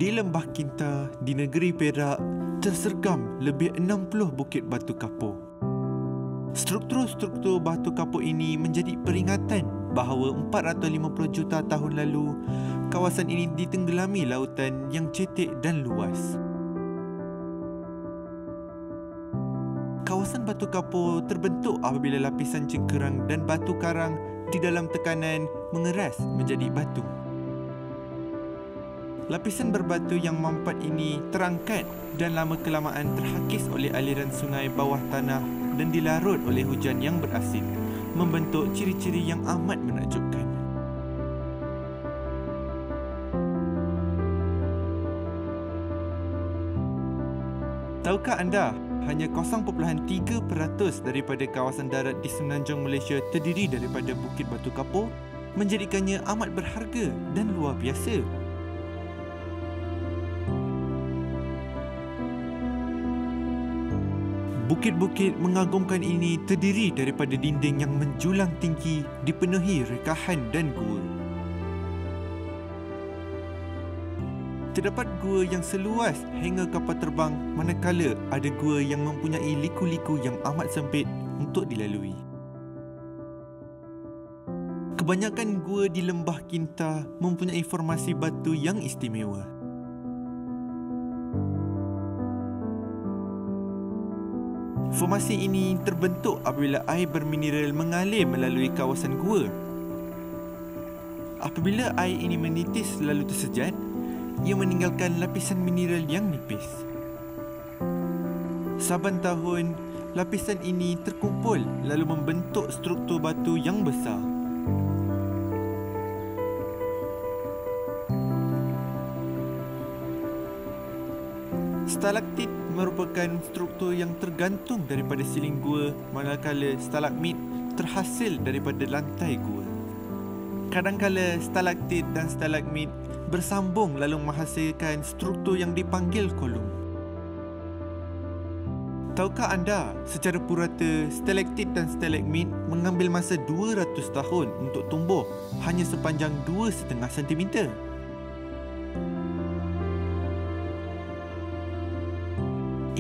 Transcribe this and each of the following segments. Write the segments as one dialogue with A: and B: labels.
A: Di Lembah Kinta, di negeri Perak, tersergam lebih 60 bukit batu kapur. Struktur-struktur batu kapur ini menjadi peringatan bahawa 450 juta tahun lalu, kawasan ini ditenggelami lautan yang cetek dan luas. Kawasan batu kapur terbentuk apabila lapisan cengkerang dan batu karang di dalam tekanan mengeras menjadi batu. Lapisan berbatu yang mampat ini terangkat dan lama-kelamaan terhakis oleh aliran sungai bawah tanah dan dilarut oleh hujan yang berasid, membentuk ciri-ciri yang amat menakjubkan. Tahukah anda, hanya 0.3% daripada kawasan darat di semenanjung Malaysia terdiri daripada bukit batu kapur, menjadikannya amat berharga dan luar biasa. Bukit-bukit mengagumkan ini terdiri daripada dinding yang menjulang tinggi dipenuhi rekahan dan gua. Terdapat gua yang seluas hingga kapal terbang, manakala ada gua yang mempunyai liku-liku yang amat sempit untuk dilalui. Kebanyakan gua di Lembah Kinta mempunyai formasi batu yang istimewa. Formasi ini terbentuk apabila air bermineral mengalir melalui kawasan gua. Apabila air ini menitis lalu tersejat, ia meninggalkan lapisan mineral yang nipis. Saban tahun, lapisan ini terkumpul lalu membentuk struktur batu yang besar. Stalaktit merupakan struktur yang tergantung daripada siling gua, manakala stalagmit terhasil daripada lantai gua. Kadangkala stalaktit dan stalagmit bersambung lalu menghasilkan struktur yang dipanggil kolom. Tahukah anda, secara purata, stalaktit dan stalagmit mengambil masa 200 tahun untuk tumbuh hanya sepanjang 2,5 cm?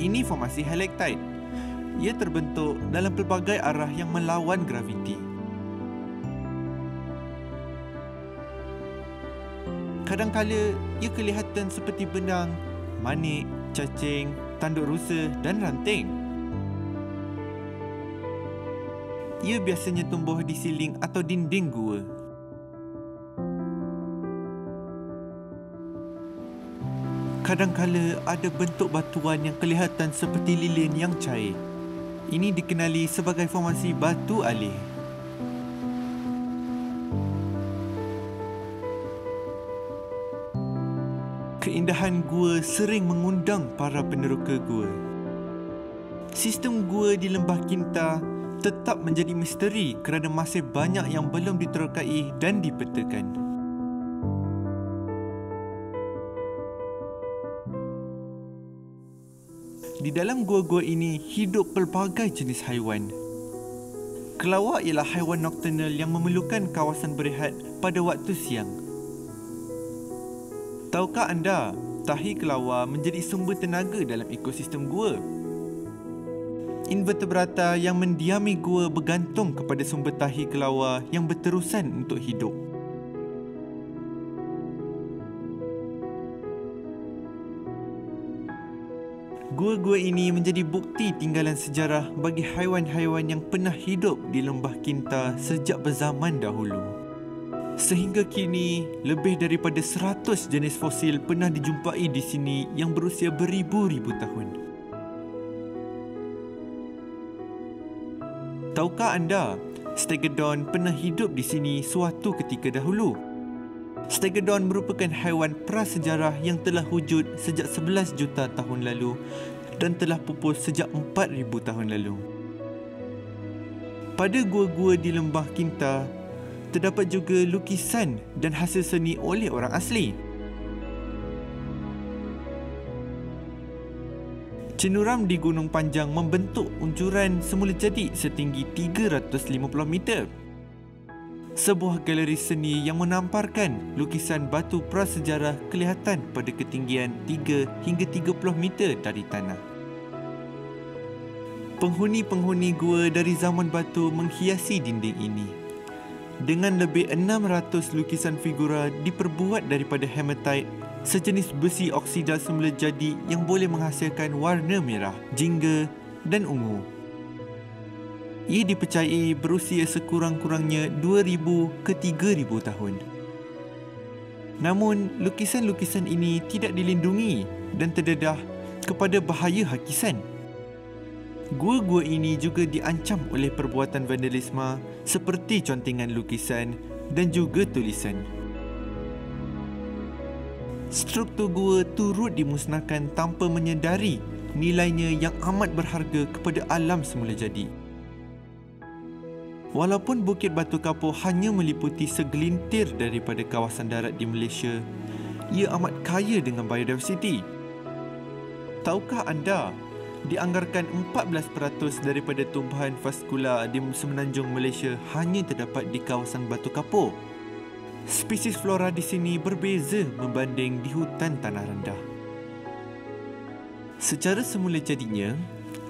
A: Ini formasi halaktite. Ia terbentuk dalam pelbagai arah yang melawan graviti. Kadangkala ia kelihatan seperti benang, manik, cacing, tanduk rusa dan ranting. Ia biasanya tumbuh di siling atau dinding gua. Kadangkala ada bentuk batuan yang kelihatan seperti lilin yang cair. Ini dikenali sebagai formasi batu alih. Keindahan gua sering mengundang para peneroka gua. Sistem gua di Lembah Kinta tetap menjadi misteri kerana masih banyak yang belum diterokai dan dipetakan. Di dalam gua-gua ini hidup pelbagai jenis haiwan. Kelawar ialah haiwan nokturnal yang memerlukan kawasan berehat pada waktu siang. Tahukah anda, tahi kelawar menjadi sumber tenaga dalam ekosistem gua? Invertebrata yang mendiami gua bergantung kepada sumber tahi kelawar yang berterusan untuk hidup. Gua-gua ini menjadi bukti tinggalan sejarah bagi haiwan-haiwan yang pernah hidup di Lembah Kinta sejak berzaman dahulu. Sehingga kini, lebih daripada 100 jenis fosil pernah dijumpai di sini yang berusia beribu-ribu tahun. Tahukah anda, Stegodon pernah hidup di sini suatu ketika dahulu? Stegodon merupakan haiwan prasejarah yang telah wujud sejak 11 juta tahun lalu dan telah pupus sejak 4,000 tahun lalu. Pada gua-gua di Lembah Kinta, terdapat juga lukisan dan hasil seni oleh orang asli. Cenderam di Gunung Panjang membentuk uncuran semula jadi setinggi 350 meter. sebuah galeri seni yang menamparkan lukisan batu prasejarah kelihatan pada ketinggian 3 hingga 30 meter dari tanah. Penghuni-penghuni gua dari zaman batu menghiasi dinding ini. Dengan lebih 600 lukisan figura diperbuat daripada hematite, sejenis besi oksida semula jadi yang boleh menghasilkan warna merah, jingga dan ungu. Ia dipercayai berusia sekurang-kurangnya 2,000 ke 3,000 tahun. Namun, lukisan-lukisan ini tidak dilindungi dan terdedah kepada bahaya hakisan. Gua-gua ini juga diancam oleh perbuatan vandalisme seperti contingan lukisan dan juga tulisan. Struktur gua turut dimusnahkan tanpa menyedari nilainya yang amat berharga kepada alam semula jadi. Walaupun Bukit Batu Kapur hanya meliputi segelintir daripada kawasan darat di Malaysia, ia amat kaya dengan biodiversiti. Tahukah anda, dianggarkan 14% daripada tumbuhan vaskula di semenanjung Malaysia hanya terdapat di kawasan Batu Kapur. Spesies flora di sini berbeza membanding di hutan tanah rendah. Secara semula jadinya,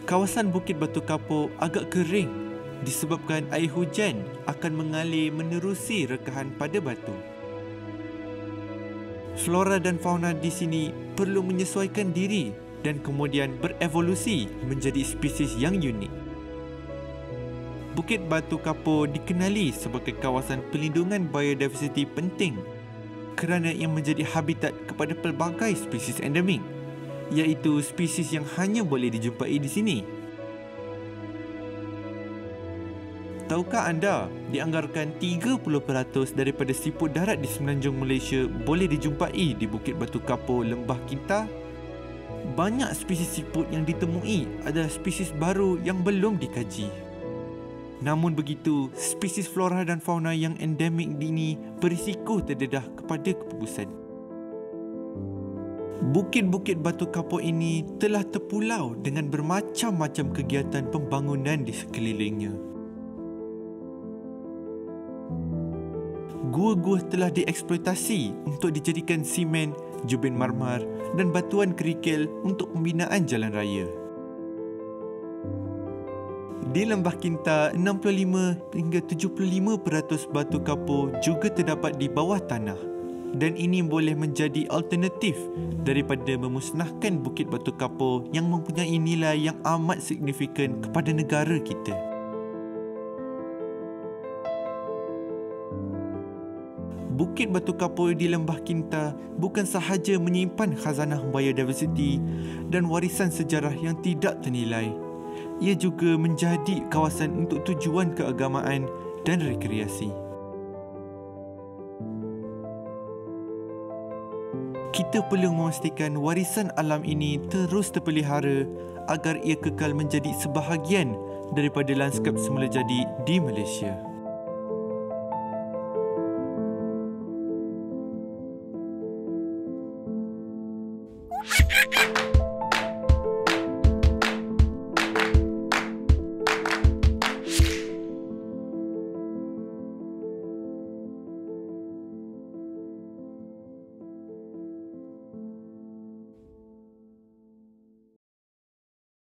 A: kawasan Bukit Batu Kapur agak kering disebabkan air hujan akan mengalir menerusi rekahan pada batu. Flora dan fauna di sini perlu menyesuaikan diri dan kemudian berevolusi menjadi spesies yang unik. Bukit Batu Kapur dikenali sebagai kawasan pelindungan biodiversiti penting kerana ia menjadi habitat kepada pelbagai spesies endemik, iaitu spesies yang hanya boleh dijumpai di sini. Tahukah anda, dianggarkan 30% daripada siput darat di semenanjung Malaysia boleh dijumpai di Bukit Batu Kapur Lembah Kinta? Banyak spesies siput yang ditemui adalah spesies baru yang belum dikaji. Namun begitu, spesies flora dan fauna yang endemik ini berisiko terdedah kepada kepupusan. Bukit-bukit Batu Kapur ini telah terpulau dengan bermacam-macam kegiatan pembangunan di sekelilingnya. Gua-gua telah dieksploitasi untuk dijadikan simen, jubin marmar dan batuan kerikil untuk pembinaan jalan raya. Di Lembah Kinta, 65 hingga 75% batu kapur juga terdapat di bawah tanah dan ini boleh menjadi alternatif daripada memusnahkan Bukit Batu Kapur yang mempunyai nilai yang amat signifikan kepada negara kita. Bukit Batu Kapur di Lembah Kinta bukan sahaja menyimpan khazanah biodiversiti dan warisan sejarah yang tidak ternilai. Ia juga menjadi kawasan untuk tujuan keagamaan dan rekreasi. Kita perlu memastikan warisan alam ini terus terpelihara agar ia kekal menjadi sebahagian daripada lanskap semula jadi di Malaysia.